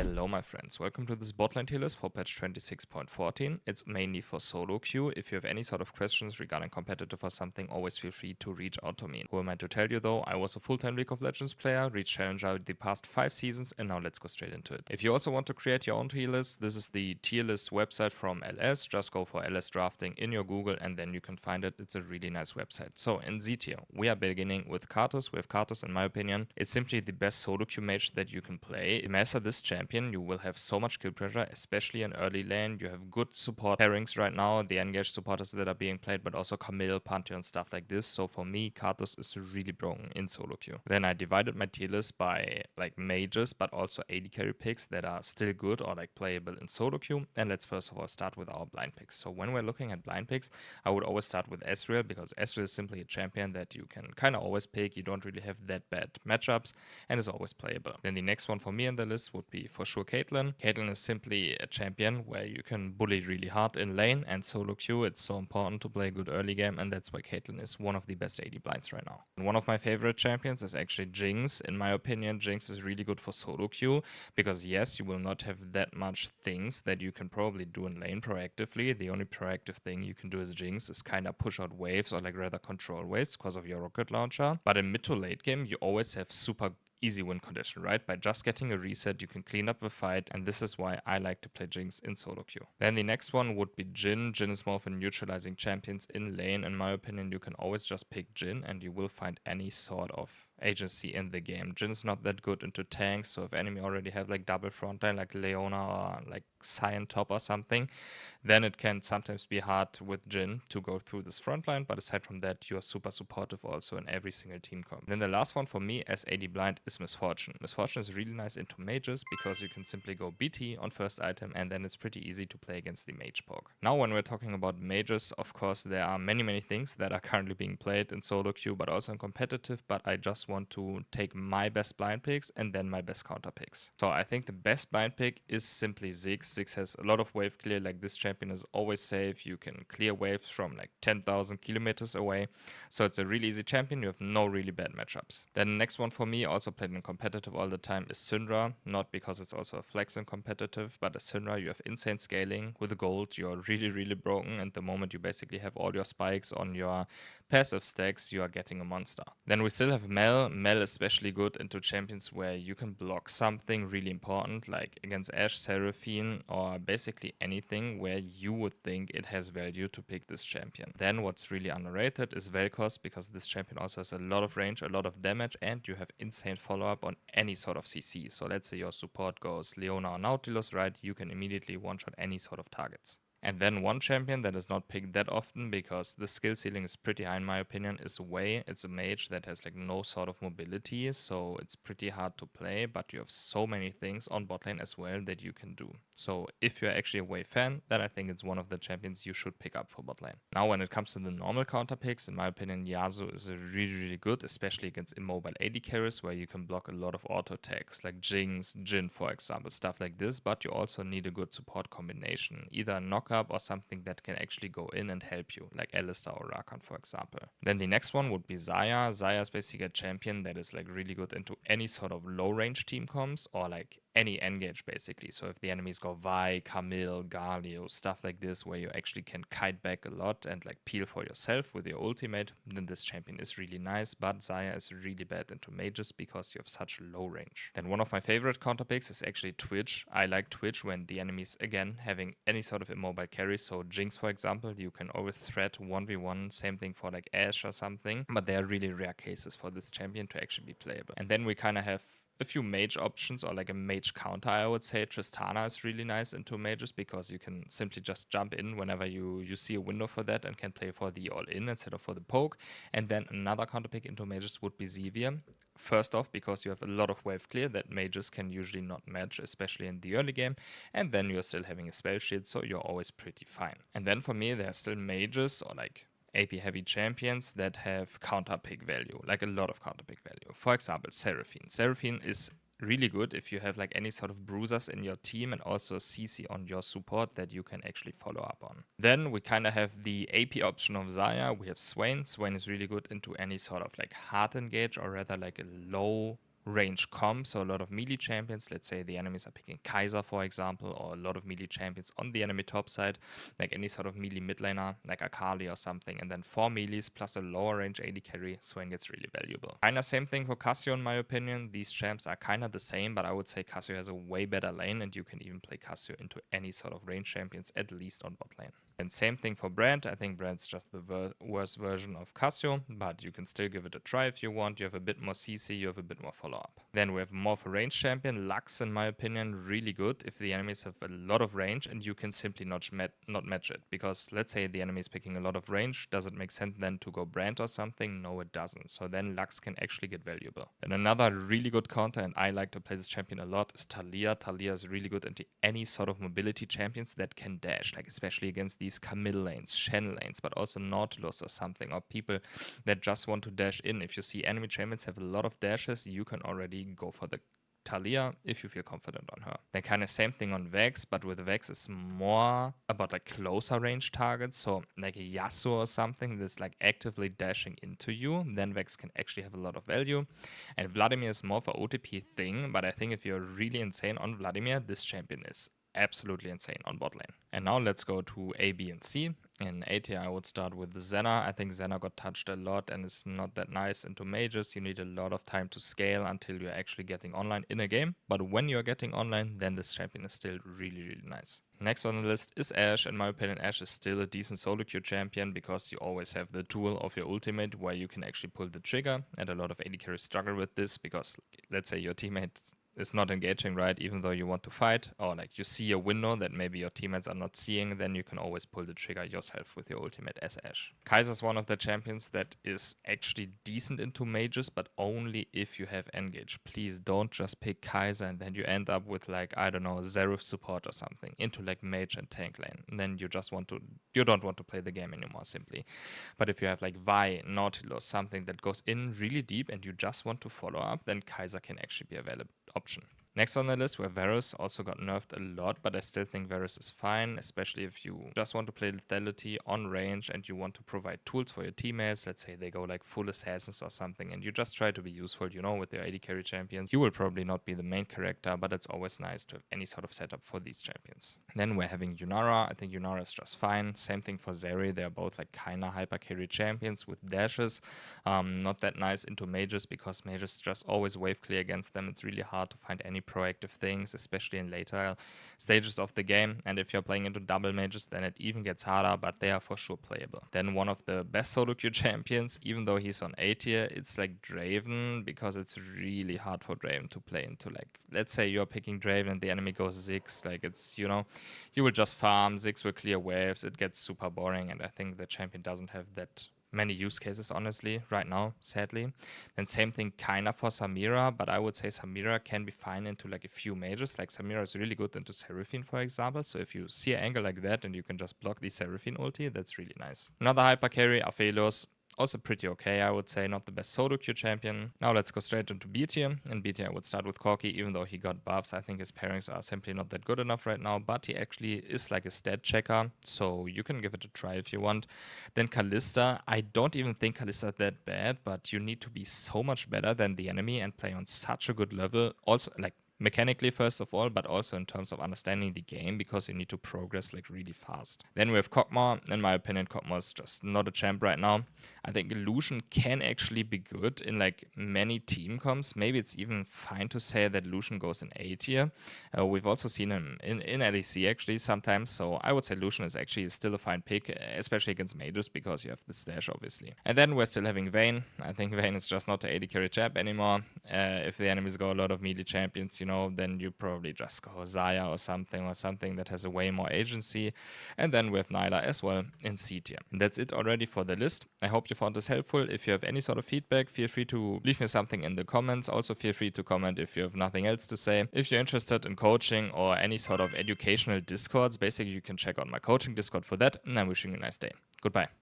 Hello my friends, welcome to this Botlane tier list for patch 26.14. It's mainly for SoloQ. If you have any sort of questions regarding competitive or something, always feel free to reach out to me. Who am I to tell you though, I was a full-time League of Legends player, reached Challenger the past 5 seasons, and now let's go straight into it. If you also want to create your own tier list, this is the tier list website from LS. Just go for LS drafting in your Google and then you can find it. It's a really nice website. So in Z tier, we are beginning with Karthus. With Karthus, in my opinion, it's simply the best SoloQ mage that you can play. Master this champion, you will have so much kill pressure, especially in early lane. You have good support pairings right now, the engaged supporters that are being played, but also Camille, Pantheon, stuff like this. So for me, Karthus is really broken in solo queue. Then I divided my tier list by like mages, but also AD carry picks that are still good or like playable in solo queue. And let's first of all start with our blind picks. So when we're looking at blind picks, I would always start with Ezreal, because Ezreal is simply a champion that you can kind of always pick. You don't really have that bad matchups and is always playable. Then the next one for me in the list would be for sure caitlyn. Caitlyn is simply a champion where you can bully really hard in lane, and solo queue it's so important to play good early game, and that's why caitlyn is one of the best AD blinds right now. And one of my favorite champions is actually Jinx. In my opinion, Jinx is really good for solo queue, because yes, you will not have that much things that you can probably do in lane proactively. The only proactive thing you can do as Jinx is kind of push out waves, or like rather control waves because of your rocket launcher. But in mid to late game, you always have super easy win condition, right? By just getting a reset, you can clean up the fight, and this is why I like to play Jinx in solo queue. Then the next one would be Jhin. Jhin is more of a neutralizing champions in lane. In my opinion, you can always just pick Jhin and you will find any sort of agency in the game. Jhin is not that good into tanks, so if enemy already have like double frontline like Leona or like Cyan top or something, then it can sometimes be hard with Jhin to go through this frontline, but aside from that, you are super supportive also in every single team comp. Then the last one for me as AD blind is Misfortune. Misfortune is really nice into mages because you can simply go BT on first item, and then it's pretty easy to play against the mage poke. Now when we're talking about mages, of course there are many things that are currently being played in solo queue but also in competitive, but I just want to take my best blind picks and then my best counter picks. So I think the best blind pick is simply Ziggs. Ziggs has a lot of wave clear, like this champion is always safe. You can clear waves from like 10,000 kilometers away, so it's a really easy champion. You have no really bad matchups. Then the next one for me, also played in competitive all the time, is Syndra. Not because it's also a flex in competitive, but as Syndra you have insane scaling. With the gold you're really broken, and the moment you basically have all your spikes on your passive stacks, you are getting a monster. Then we still have Mel. Mel is especially good into champions where you can block something really important, like against Ashe, Seraphine, or basically anything where you would think it has value to pick this champion. Then what's really underrated is Vel'Koz, because this champion also has a lot of range, a lot of damage, and you have insane follow-up on any sort of CC. So let's say your support goes Leona or Nautilus, right? You can immediately one-shot any sort of targets. And then one champion that is not picked that often because the skill ceiling is pretty high in my opinion is Wei. It's a mage that has like no sort of mobility, so it's pretty hard to play, but you have so many things on bot lane as well that you can do. So if you're actually a Wei fan, then I think it's one of the champions you should pick up for bot lane. Now when it comes to the normal counter picks, in my opinion Yasuo is really good, especially against immobile AD carries where you can block a lot of auto attacks like Jinx, Jhin for example, stuff like this, but you also need a good support combination, either a knock or something that can actually go in and help you, like Kalista or Rakan for example. Then the next one would be Xayah. Xayah is basically a champion that is like really good into any sort of low range team comps or like any engage basically. So if the enemies go Vi, Camille, Galio, stuff like this where you actually can kite back a lot and like peel for yourself with your ultimate, then this champion is really nice. But Xayah is really bad into mages because you have such low range. Then one of my favorite counter picks is actually Twitch. I like Twitch when the enemies again having any sort of immobile carry. So Jinx for example, you can always threat 1v1, same thing for like Ashe or something, but they are really rare cases for this champion to actually be playable. And then we kind of have a few mage options, or like a mage counter, I would say. Tristana is really nice into mages because you can simply just jump in whenever you see a window for that and can play for the all-in instead of for the poke. And then another counter pick into mages would be Sivir. First off, because you have a lot of wave clear that mages can usually not match, especially in the early game, and then you're still having a spell shield, so you're always pretty fine. And then for me, there are still mages or like AP heavy champions that have counter pick value, like a lot of counter pick value. For example, Seraphine. Seraphine is really good if you have like any sort of bruisers in your team and also CC on your support that you can actually follow up on. Then we kind of have the AP option of Xayah. We have Swain. Swain is really good into any sort of like hard engage, or rather like a low range comp, so a lot of melee champions. Let's say the enemies are picking Xayah, for example, or a lot of melee champions on the enemy top side, like any sort of melee mid laner, like Akali or something, and then 4 melees plus a lower range AD carry, Swain gets really valuable. Kinda same thing for Cassio in my opinion. These champs are kinda the same, but I would say Cassio has a way better lane, and you can even play Cassio into any sort of range champions, at least on bot lane. And same thing for Brand. I think Brand's just the worst version of Cassio, but you can still give it a try if you want. You have a bit more CC, you have a bit more follow-up. Then we have more of a range champion. Lux, in my opinion, really good if the enemies have a lot of range and you can simply not match it. Because let's say the enemy is picking a lot of range, does it make sense then to go Brand or something? No, it doesn't. So then Lux can actually get valuable. And another really good counter, and I like to play this champion a lot, is Taliyah. Taliyah is really good into any sort of mobility champions that can dash, like especially against these Camille lanes, Shen lanes, but also Nautilus or something, or people that just want to dash in. If you see enemy champions have a lot of dashes, you can already go for the Taliyah if you feel confident on her. Then kind of same thing on Vex, but with Vex it's more about like closer range targets. So like a Yasuo or something that's like actively dashing into you, then Vex can actually have a lot of value. And Vladimir is more for OTP thing, but I think if you're really insane on Vladimir, this champion is absolutely insane on bot lane. And now let's go to A, B, and C. In A tier, I would start with Senna. I think Senna got touched a lot and is not that nice into mages. You need a lot of time to scale until you're actually getting online in a game. But when you're getting online, then this champion is still really, really nice. Next on the list is Ashe. In my opinion, Ashe is still a decent solo queue champion because you always have the tool of your ultimate where you can actually pull the trigger. And a lot of AD carries struggle with this because let's say your teammate is not engaging, right? Even though you want to fight, or like you see a window that maybe your teammates are not seeing, then you can always pull the trigger yourself with your ultimate as Ashe. Kai'Sa is one of the champions that is actually decent into mages, but only if you have engage. Please don't just pick Kai'Sa and then you end up with like, I don't know, Zerif support or something into like mage and tank lane. And then you don't want to play the game anymore simply. But if you have like Vi, Nautilus, something that goes in really deep and you just want to follow up, then Kai'Sa can actually be a valid option. Next on the list, where Varus also got nerfed a lot, but I still think Varus is fine, especially if you just want to play lethality on range and you want to provide tools for your teammates. Let's say they go like full assassins or something and you just try to be useful, you know, with your AD carry champions. You will probably not be the main character, but it's always nice to have any sort of setup for these champions. Then we're having Yunara. I think Yunara is just fine. Same thing for Zeri. They're both like kinda hyper carry champions with dashes. Not that nice into mages because mages just always wave clear against them. It's really hard to find any proactive things, especially in later stages of the game. And if you're playing into double mages, then it even gets harder, but they are for sure playable. Then one of the best solo queue champions, even though he's on A tier, it's like Draven, because it's really hard for Draven to play into. Like, let's say you're picking Draven and the enemy goes Ziggs, like it's, you know, you will just farm, Ziggs will clear waves, it gets super boring, and I think the champion doesn't have that many use cases, honestly, right now, sadly. Then same thing kinda for Samira, but I would say Samira can be fine into like a few mages. Like Samira is really good into Seraphine, for example. So if you see an angle like that and you can just block the Seraphine ulti, that's really nice. Another hyper carry, aphelios. Also pretty okay, I would say. Not the best solo queue champion. Now let's go straight into B tier. In B tier, I would start with Corki, even though he got buffs. I think his pairings are simply not that good enough right now, but he actually is like a stat checker, so you can give it a try if you want. Then Kalista. I don't even think Kalista is that bad, but you need to be so much better than the enemy and play on such a good level. Also, like, mechanically first of all, but also in terms of understanding the game, because you need to progress like really fast. Then we have kog'maw. In my opinion, kog'maw is just not a champ right now. I think Lucian can actually be good in like many team comps. Maybe it's even fine to say that Lucian goes in A tier. We've also seen him in ADC actually sometimes, so I would say Lucian is actually still a fine pick, especially against mages, because you have the stash obviously. And then we're still having Vayne. I think Vayne is just not the AD carry champ anymore. If the enemies go a lot of melee champions, you know, then you probably just go xayah or something that has a way more agency. And then we have nilah as well in C tier. And that's it already for the list. I hope you found this helpful. If you have any sort of feedback, feel free to leave me something in the comments. Also feel free to comment if you have nothing else to say. If you're interested in coaching or any sort of educational discords, basically you can check out my coaching discord for that. And I'm wishing you a nice day. Goodbye.